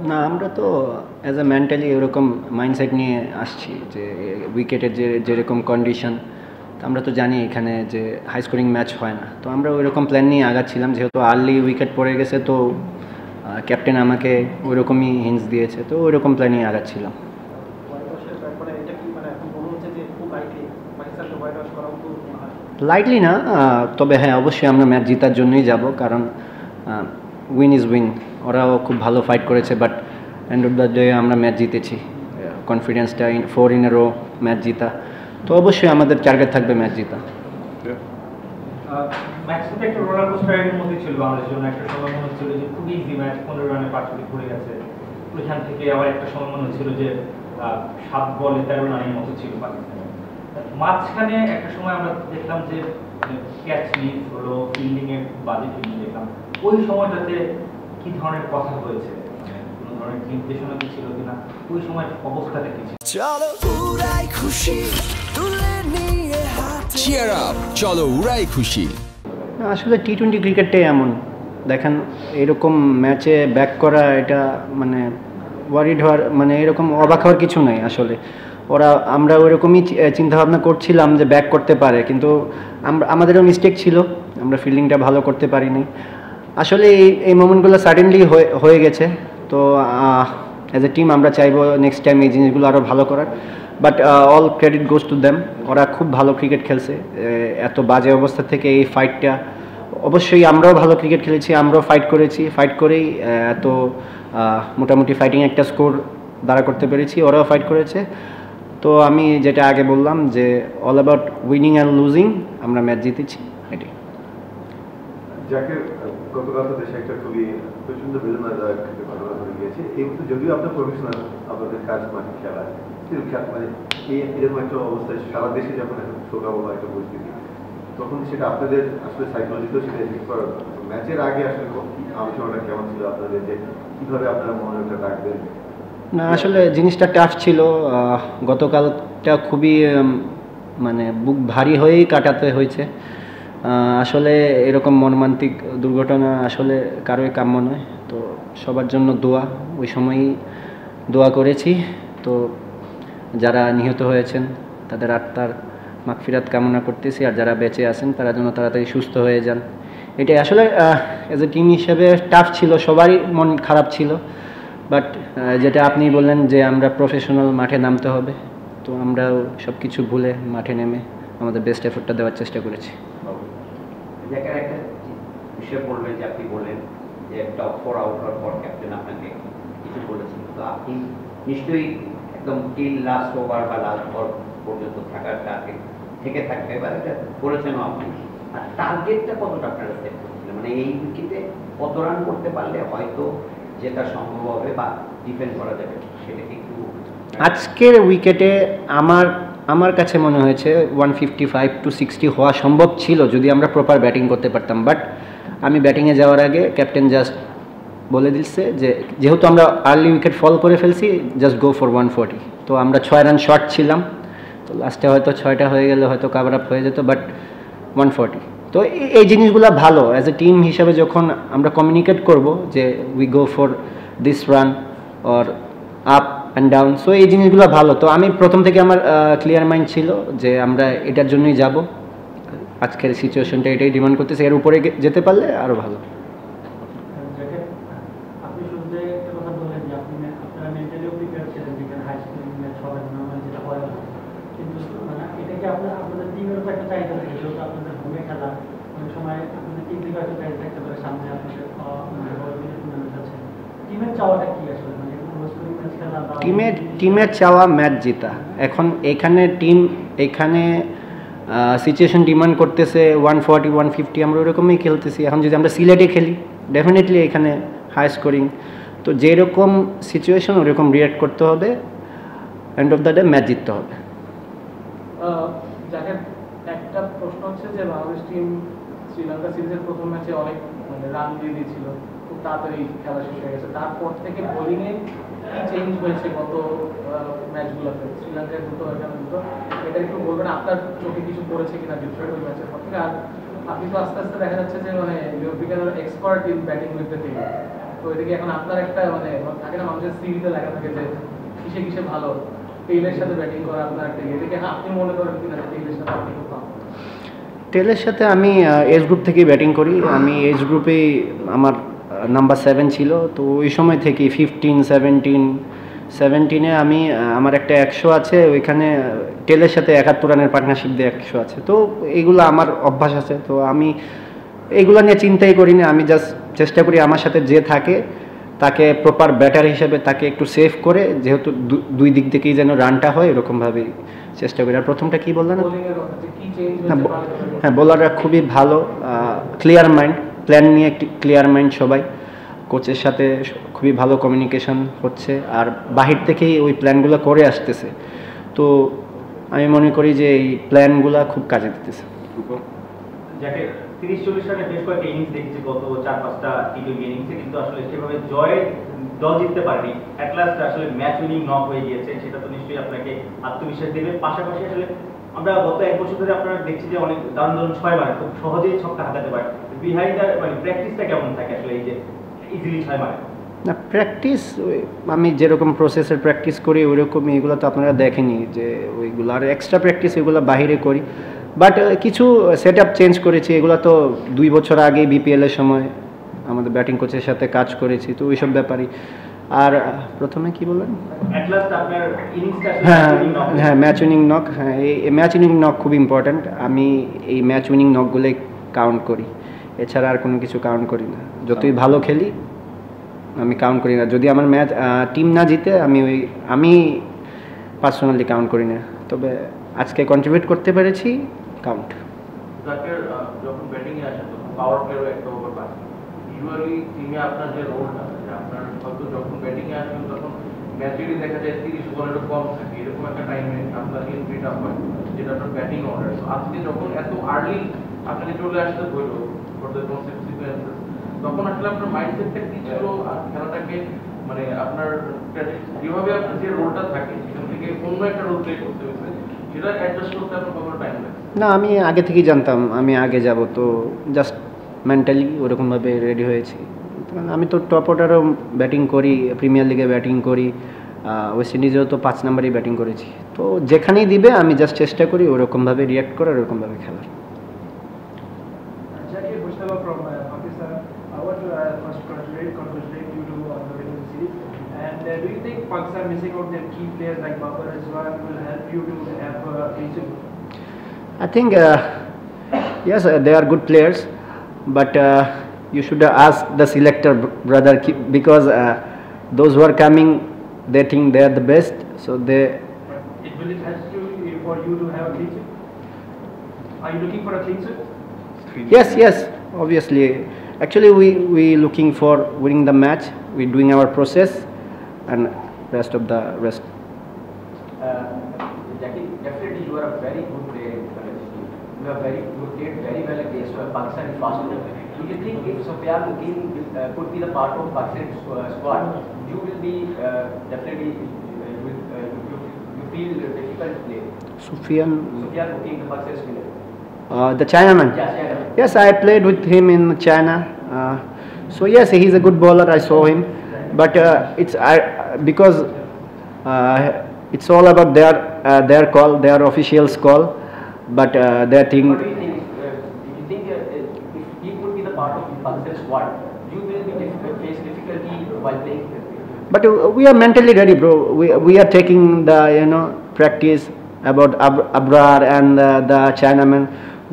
না, আমরা তো অ্যাজ আ মেন্টালি ওরকম মাইন্ডসেট নিয়ে আসছি যে উইকেটের যেরকম কন্ডিশন, তো আমরা তো জানি এখানে যে হাই স্কোরিং ম্যাচ হয় না, তো আমরা ওইরকম প্ল্যান নিয়ে আগাচ্ছিলাম। যেহেতু আর্লি উইকেট পড়ে গেছে, তো ক্যাপ্টেন আমাকে ওইরকমই হিন্টস দিয়েছে, তো ওইরকম প্ল্যান নিয়ে আগাচ্ছিলাম। লাইটলি না, তবে হ্যাঁ, অবশ্যই আমরা ম্যাচ জেতার জন্যই যাব, কারণ উইন ইজ উইন। ওরাও খুব ভালো ফাইট করেছে, but and of the day আমরা ম্যাচ জিতেছি। কনফিডেন্সটা 4 ইন এ রো ম্যাচ জিতা, তো অবশ্যই আমাদের টার্গেট থাকবে ম্যাচ জিতা। ম্যাচটা তো একটা রোলার কোস্টারের মধ্যে ছিল বাংলাদেশের জন্য। একটা সময় মনে হচ্ছিল যে খুবই ইজি ম্যাচ, 15 রানে 5 উইকেট পড়ে গেছে। ওইখান থেকে আবার একটা সময় মনে হচ্ছিল যে 7 বলে 13 রানের মতো ছিল পাকিস্তানের। মাঝখানে একটা সময় আমরা দেখলাম যে ক্যাচ মিস হলো, ফিল্ডিং এ বাজে ফিল্ডিং দেখলাম। ওই সময়টাতে কি ধরনের কথা হয়েছে, কোনো ধরনের নির্দেশনা কি ছিল কিনা, ওই সময় অবস্থাটা কি ছিল? চলো উড়াই খুশি তুলে নিয়ে হাতে চিয়ার আপ, চলো উড়াই খুশি। আসলে টি-20 ক্রিকেটটাই এমন, দেখেন এরকম ম্যাচে ব্যাক করা, এটা মানে ওয়ারিড হওয়ার, মানে এরকম অবাক হওয়ার কিছু নাই আসলে। আমরা ওইরকমই চিন্তাভাবনা করছিলাম যে ব্যাক করতে পারে, কিন্তু আমাদেরও মিস্টেক ছিল, আমরা ফিল্ডিংটা ভালো করতে পারিনি। আসলে এই মোমেন্টগুলো সাডেনলি হয়ে গেছে, তো অ্যাজ এ টিম আমরা চাইবো নেক্সট টাইম এই জিনিসগুলো আরও ভালো করার, but all credit goes to them. ওরা খুব ভালো ক্রিকেট খেলছে, এত বাজে অবস্থা থেকে এই ফাইটটা, অবশ্যই আমরাও ভালো ক্রিকেট খেলেছি, আমরাও ফাইট করেছি, ফাইট করেই এত মোটামুটি ফাইটিং একটা স্কোর দাঁড়া করতে পেরেছি, ওরাও ফাইট করেছে। তো আমি যেটা আগে বললাম যে all about winning and losing, আমরা ম্যাচ জিতেছি এটাই। যাকে গতকাল তো দেশে একটা খুবই প্রচন্ড বেদনাদায়ক ঘটনা ঘটে গিয়েছে। এই মুহূর্তে যদিও আপনার প্রফেশনাল, আপনাদের কাজ মাঠে খেলা, মানে এরকম একটা অবস্থায় সারা দেশে যখন এখন শোকাবহ একটা পরিস্থিতি, তখন সেটা আপনাদের আসলে সাইকোলজিতেও সেটা এফেক্ট করার ম্যাচের আগে আসলে আলোচনাটা কেমন ছিল আপনাদের, যে কীভাবে আপনারা মনোযোগটা রাখবেন? না, আসলে জিনিসটা টাফ ছিল। গতকালটা খুবই মানে বুক ভারী হয়েই কাটাতে হয়েছে। আসলে এরকম মর্মান্তিক দুর্ঘটনা আসলে কারোই কাম্য নয়, তো সবার জন্য দোয়া, ওই সময়ই দোয়া করেছি। তো যারা নিহত হয়েছেন তাদের আত্মার মাগফিরাত কামনা করতেছি, আর যারা বেঁচে আছেন তারা যেন তাড়াতাড়ি সুস্থ হয়ে যান। এটাই আসলে অ্যাজ এ টিম হিসেবে টাফ ছিল, সবারই মন খারাপ ছিল, বাট যেটা আপনি বললেন যে আমরা প্রফেশনাল, মাঠে নামতে হবে, তো আমরাও সব কিছু ভুলে মাঠে নেমে আমাদের বেস্ট এফোর্টটা দেওয়ার চেষ্টা করেছি। একটা বিষয় বললেন যে আপনি বললেন যে টপ 4 আউট হওয়ার পর ক্যাপ্টেন আপনাকে কিছু বলেছেন, তো আপনি নিশ্চয়ই একদম টিল লাস্ট ওভার বা লাস্ট বল পর্যন্ত থাকার টার্গেট থেকে থাকবে, বা এটা বলেছেনও আপনি। আর টার্গেটটা কতটা আপনারা সেট করছিলেন, মানে এই উইকেটে কত রান করতে পারলে হয়তো যেটা সম্ভব হবে বা ডিফেন্ড করা যাবে, সেটা কি একটু? আজকের উইকেটে আমার কাছে মনে হয়েছে 155 to 60 হওয়া সম্ভব ছিল যদি আমরা প্রপার ব্যাটিং করতে পারতাম, বাট আমি ব্যাটিংয়ে যাওয়ার আগে ক্যাপ্টেন জাস্ট বলে দিচ্ছে যে যেহেতু আমরা আর্লি উইকেট ফল করে ফেলছি, জাস্ট গো ফর 140। তো আমরা 6 রান শর্ট ছিলাম, তো লাস্টে হয়তো 6টা হয়ে গেলে হয়তো কাভার আপ হয়ে যেত, বাট 140। তো এই জিনিসগুলো ভালো, অ্যাজ এ টিম হিসাবে যখন আমরা কমিউনিকেট করব যে we go for this run or up and down, so এই জিনিসগুলো ভালো। তো আমি প্রথম থেকে আমার ক্লিয়ার মাইন্ড ছিল যে আমরা এটার জন্যই যাব, আজকের সিচুয়েশনটা এটাই ডিমান্ড করতেছে, এর উপরে যেতে পারলে আরও ভালো। টিমের চাওয়া ম্যাচ জেতা। এখন এখানে সিচুয়েশন ডিমান্ড করতেছে 140 150, আমরা ওরকমই খেলতেছি। এখন যদি আমরা সিলেটে খেলি, ডেফিনেটলি এখানে হাই স্কোরিং, তো যেরকম সিচুয়েশন ওরকম রিঅ্যাক্ট করতে হবে, and of the day match জিততে হবে। যাকে একটা প্রশ্ন হচ্ছে যে বাংলাদেশ টিম শ্রীলঙ্কা সিরিজের প্রথম ম্যাচে অনেক রান দিয়ে দিয়েছিল, খুব তাড়াতাড়ি খেলা শেষ হয়ে গেছে, তারপর থেকে বোলিংয়ে কি চেঞ্জ হয়েছে গত ম্যাচগুলোতে? শ্রীলঙ্কায় দ্রুত হয়ে গেল দ্রুত, এটা একটু বলবেন, আপনার চোখে কিছু পড়েছে কিনা ডিফারেন্ট ওই ম্যাচের পর থেকে? আর আপনি তো আস্তে আস্তে দেখা যাচ্ছে যে মানে you become expert in batting with the team, তো এদিকে এখন আপনার একটা মানে থাকে না মানুষের সিভিতে লেখা থাকে যে কিসে কিসে ভালো, টেইলের সাথে ব্যাটিং করা আপনার একটা এদিকে আপনি মনে করেন কিনা টেইলের সাথে আপনি খুব ভালো? টেলের সাথে আমি এজ গ্রুপ থেকেই ব্যাটিং করি। আমি এজ গ্রুপেই আমার নাম্বার 7 ছিল, তো ওই সময় থেকে 15, 17 আমি আমার একটা 100 আছে, ওইখানে টেলের সাথে 71 রানের পার্টনারশিপ দিয়ে 100 আছে। তো এইগুলো আমার অভ্যাস আছে, তো আমি এইগুলো নিয়ে চিন্তাই করি না। আমি জাস্ট চেষ্টা করি আমার সাথে যে থাকে তাকে প্রপার ব্যাটার হিসেবে তাকে একটু সেভ করে, যেহেতু দুই দিক থেকেই যেন রানটা হয় এরকমভাবেই চেষ্টা করি। আর প্রথমটা কি বললেন? বোলিংয়ের কথা যে কি চেঞ্জ হ্যাঁ, হয়েছে ভালো? হ্যাঁ, বোলাররা খুবই ভালো, ক্লিয়ার মাইন্ড, প্ল্যান নিয়ে ক্লিয়ার মাইন্ড সবাই। কোচের সাথে খুবই ভালো কমিউনিকেশন হচ্ছে, আর বাহির থেকেই ওই প্ল্যানগুলো করে আসতেছে। তো আমি মনে করি যে এই প্ল্যানগুলো খুব কাজে দিতেছে। যাকে 30-40 রানে বেশ কয়েকটা ইনিংস দেখেছি গত 4-5টা টি-20 ইনিংসে, কিন্তু আসলে সেভাবে দল জিততে পারেনি। অ্যাট লাস্ট আসলে ম্যাচ উইনিং নক হয়ে গিয়েছে, সেটা তো নিশ্চয়ই আপনাকে আত্মবিশ্বাস দেবে। পাশাপাশি আসলে আমরা গত 1 বছর ধরে আপনারা দেখছি যে অনেক দারুণ দারুণ 6 মারে খুব সহজেই ছক্কা হাতাতে পারে। বিহাইন্ড দ্য মানে প্র্যাকটিসটা কেমন থাকে আসলে এই যে ইজিলি 6 মারে? না, প্র্যাকটিস আমি যেরকম প্রসেসের প্র্যাকটিস করি ওইরকমই, এগুলো তো আপনারা দেখেনি যে ওইগুলো, আর এক্সট্রা প্র্যাকটিস এগুলো বাইরে করি। বাট কিছু সেট আপ চেঞ্জ করেছি, এগুলো তো 2 বছর আগে বিপিএলের সময় আমাদের ব্যাটিং কোচের সাথে কাজ করেছি, তো ওইসব ব্যাপারই। আর প্রথমে কি বললেন? অ্যাট লাস্ট আপনার ইনিংসটা হ্যাঁ হ্যাঁ, ম্যাচ উইনিং নক। হ্যাঁ, এই ম্যাচ উইনিং নক খুব ইম্পর্ট্যান্ট। আমি এই ম্যাচ উইনিং নকগুলোই কাউন্ট করি, এছাড়া আর কোনো কিছু কাউন্ট করি না। যতই ভালো খেলি আমি কাউন্ট করি না। যদি আমার ম্যাচ টিম না জিতে আমি পার্সোনালি কাউন্ট করি না, তবে আজকে কন্ট্রিবিউট করতে পেরেছি, কাউন্ট। জাকের যখন ব্যাটিংয়ে আসে তখন পাওয়ার প্লেয়ারও একটা ওভার পায়। ইউজুয়ালি টিমে আপনার যে রোলটা, আপনার হয়তো যখন ব্যাটিংয়ে আসবেন তখন ম্যাচেরই দেখা যায় 30 বলেরও কম থাকে, এরকম একটা টাইমে আপনার এন্ট্রিটা হয় যেটা আপনার ব্যাটিং অর্ডার। আজকে যখন এত আর্লি আপনাকে চলে আসতে হইলো ফর দ্য কনসেপ্ট সিকোয়েন্সেস, তখন আসলে আপনার মাইন্ডসেটটা কি ছিল আর খেলাটাকে মানে আপনার যেভাবে আপনার যে রোলটা থাকে সেখান থেকে অন্য একটা রোল প্লে করতে হয়েছে, সেটা অ্যাডজাস্ট করতে আপনার কতটা টাইম লাগে? না, আমি আগে থেকেই জানতাম আমি আগে যাব, তো জাস্ট মেন্টালি ওরকমভাবে রেডি হয়েছি। আমি তো টপ অর্ডারও ব্যাটিং করি, প্রিমিয়ার লিগে ব্যাটিং করি, ওয়েস্ট ইন্ডিজেও তো 5 নম্বরেই ব্যাটিং করেছি। তো যেখানেই দিবে আমি জাস্ট চেষ্টা করি ওরকমভাবে রিয়াক্ট করার, ওরকমভাবে খেলার। Jackie Bushnava from Pakistan. I want to first congratulate you to the winning series. And do you think Pakistan missing out their key players like Babar Rizwan will help you to have reason? I think yes, they are good players, but you should ask the selector, brother, because those who are coming, they think they are the best, so they. Will it help you for you to have a clean sheet? Are you looking for a clean sheet? Yes, obviously. Actually, we looking for winning the match. We're doing our process, and rest of the rest. Jackie, definitely you are a very good player in Bangladesh team. You have played very well against Pakistan fast bowler. Do you think if Sufyan Mukim could be the part of Pakistan squad, you will be definitely you feel difficult to play? Sufyan Mukim, the Pakistan spinner. The Chinaman. Yes, Chinaman. Yes, I played with him in China. So yes, he's a good bowler. I saw him, but it's because it's all about their call, their officials' call. But their thing. What do you think? Do you think if he could be the part of Pakistan squad, you will be face difficulty while playing? But we are mentally ready, bro. We are taking the practice about Abrar and the Chinaman.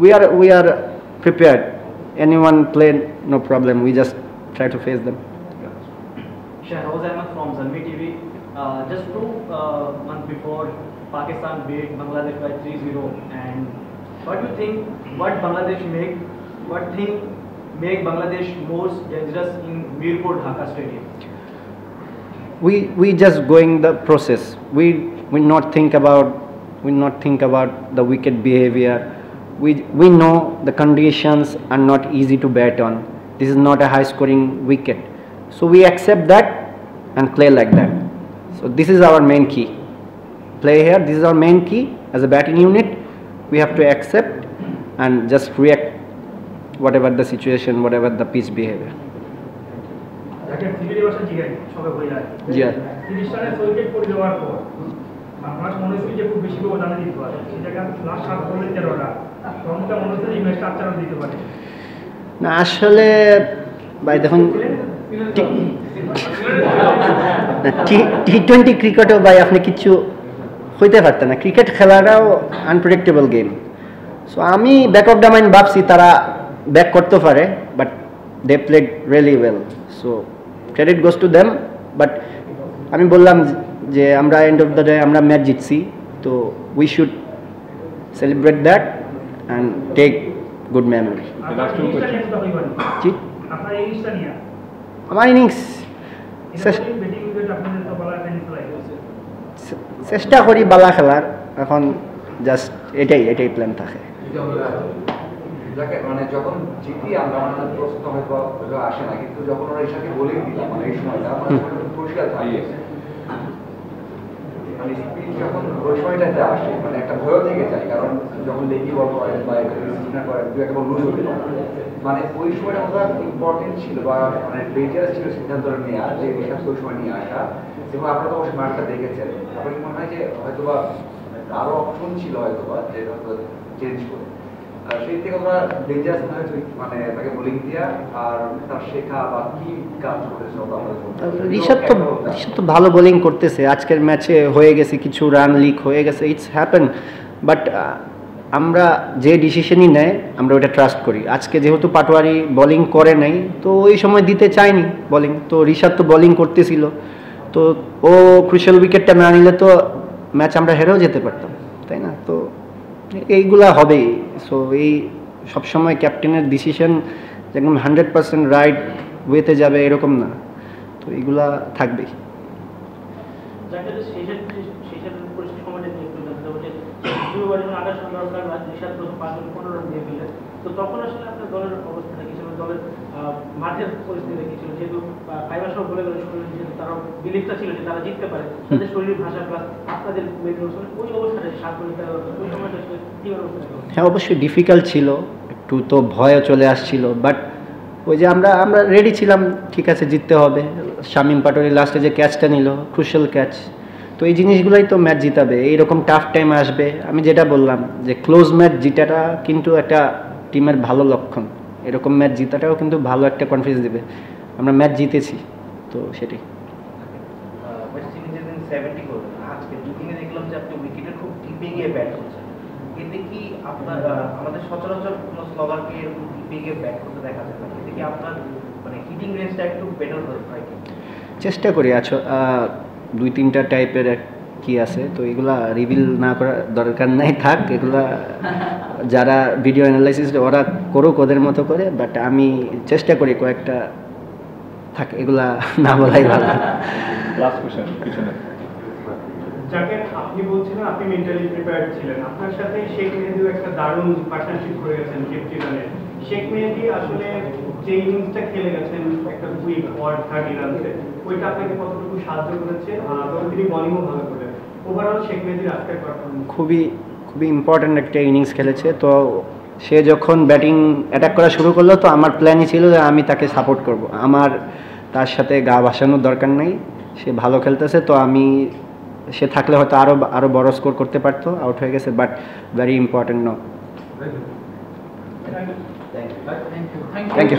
We are prepared. Anyone play, no problem. We just try to face them. Shahroz Ahmed from Zanmi TV. Just 2 months before, Pakistan beat Bangladesh by 3-0. And what do you think? What thing make Bangladesh more dangerous in Mirpur Dhaka Stadium? We just going the process. We not think about the wicked behavior. We know the conditions are not easy to bat on. This is not a high scoring wicket, so we accept that and play like that. So this is our main key. Play here. This is our main key as a batting unit. We have to accept and just react whatever the situation, whatever the pitch behavior. যাকে সিভিলি ভাষা জিগাই সবে হয়ে যায় জি আর 30 রানে wicket পড়ে যাওয়ার পর আমার মনে হয়েছিল যে খুব বেশি ব্যবধানে দিতে পারে সেই জায়গায় লাস্ট 7 বলে 13 রান তখনটা মনে হচ্ছে এই ম্যাচটা 4 রান দিতে পারে না আসলে ভাই দেখুন টি20 ক্রিকেটও ভাই আপনি কিছু হইতে পারতেন না, ক্রিকেট খেলাটাও আনপ্রেডিক্টেবল গেম। সো আমি ব্যাক অফ দ্য মাইন্ড ভাবছি তারা ব্যাক করতে পারে, but they played really well, so credit goes to them. But আমি বললাম যে আমরা এন্ড অফ দ্য ডে আমরা ম্যাচ জিতছি, তো we should celebrate that and take good memory. জি আপনার এই ইনিংসটা নিয়ে আমার ইনিংস ব্যাটিং উইকেট আপনাদের তো বলা ফেনি ফেলাই চেষ্টা করি বালা খেলার, এখন জাস্ট এটাই প্ল্যান থাকে। যাকে মানে যখন জিতি আমরা মানে প্রশ্ন হয়তো আসে না, কিন্তু যখন ওরা এটাকে বলে দিলাম মানে এই সময়টা মানে পরিষ্কার থাকে মানে স্পিড যখন ওই সময়টাতে আসে মানে একটা ভয় থেকে যায়, কারণ যখন লেগি বল করে বা একটা করে দু একটা বল লুজ হয়ে গেল মানে ওই সময়টা আমরা ইম্পর্টেন্ট ছিল বা মানে ডেঞ্জারাস ছিল সিদ্ধান্ত নেওয়া যে ঋষাদ ওই সময় নিয়ে আসা, এবং আপনারা তো অবশ্যই মাঠটা দেখেছেন। আপনার কি মনে হয় যে হয়তো বা আরো অপশন ছিল হয়তো বা যে হয়তো চেঞ্জ করে সেই থেকে আমরা ডেঞ্জারাস মানে তাকে বোলিং দিয়া আর তার শেখা বা কি কাজ করেছে ঋষাদ তো ভালো বোলিং করতেছে, আজকের ম্যাচে হয়ে গেছে কিছু রান লিক হয়ে গেছে, ইটস হ্যাপেন। বাট আমরা যে ডিসিশনই নেয় আমরা ওটা ট্রাস্ট করি। আজকে যেহেতু পাটোয়ারি বোলিং করে নাই, তো ওই সময় দিতে চায়নি বোলিং, তো ঋষাদ তো বোলিং করতেছিল, তো ও ক্রুশিয়াল উইকেটটা না নিলে তো ম্যাচ আমরা হেরেও যেতে পারতাম, তাই না? তো এইগুলা হবেই। সো এই সবসময় ক্যাপ্টেনের ডিসিশন একদম 100% রাইট ওয়েতে যাবে এরকম না, তো এইগুলা থাকবেই। তো তখন আসলে আপনার দলের অবস্থাটা কি ছিল, দলের মাঠের পরিস্থিতি কি ছিল, যেহেতু ফাইবার সব বলে গেল যেহেতু তারা বিলিফটা ছিল যে তারা জিততে পারে, তাদের শরীর ভাষা প্লাস আপনাদের ওই অবস্থাটা সাত মিনিট ওই সময়টা আসলে কি অবস্থা? হ্যাঁ অবশ্যই ডিফিকাল্ট ছিল, একটু তো ভয়ও চলে আসছিল, বাট ওই যে আমরা রেডি ছিলাম, ঠিক আছে জিততে হবে। শামীম পাটোয়ারি লাস্টে যে ক্যাচটা নিল ক্রুশিয়াল ক্যাচ, তো এই জিনিসগুলোই তো ম্যাচ জিতাবে। এইরকম টাফ টাইম আসবে, আমি যেটা বললাম যে ক্লোজ ম্যাচ জিতাটা কিন্তু একটা টিমের ভালো লক্ষণ, এরকম ম্যাচ জিতাটাও কিন্তু ভালো একটা কনফিডেন্স দেবে। আমরা ম্যাচ জিতেছি, তো সেটাই। আজকে দুদিনে দেখলাম যে আপনি উইকেটে খুব ডিপে গিয়ে ব্যাট করছেন, এতে কি আপনার আমাদের সচরাচর কোনো স্লোগারকে এরকম ডিপে গিয়ে ব্যাট করতে দেখা যায় না, এতে কি আপনার মানে হিটিং রেঞ্জটা একটু বেটার হয় কি? চেষ্টা করি। আচ্ছা 2-3টা টাইপের কি আছে, তো এগুলা রিভিল না করার দরকার নাই, থাক এগুলা যারা ভিডিও অ্যানালাইসিস ওরা করুক ওদের মতো করে, বাট আমি চেষ্টা করি কয়েকটা থাক, এগুলা না বলাই ভালো। লাস্ট কোশ্চেন পিছনে যাকে আপনি বলছিলেন আপনি মেন্টালি প্রিপেয়ার্ড ছিলেন, আপনার সাথে শেখ মেহেদিও একটা দারুণ পার্টনারশিপ করে গেছেন ফিফটি রানে। শেখ মেহেদি আসলে যে ইনিংসটা খেলে গেছেন একটা কুইক ওয়ার 30 রানসে, ওইটা আপনাকে কতটুকু সাহায্য করেছে, এবং তিনি বোলিংও ভালো করেন। ওভারঅল শেখ মেহেদির আজকের পারফরমেন্স খুবই ইম্পর্ট্যান্ট একটা ইনিংস খেলেছে। তো সে যখন ব্যাটিং অ্যাটাক করা শুরু করলো, তো আমার প্ল্যানই ছিল যে আমি তাকে সাপোর্ট করব, আমার তার সাথে গা ভাসানোর দরকার নেই, সে ভালো খেলতেছে, তো আমি সে থাকলে হয়তো আরো বড় স্কোর করতে পারতো, আউট হয়ে গেছে, but very important. No thank you.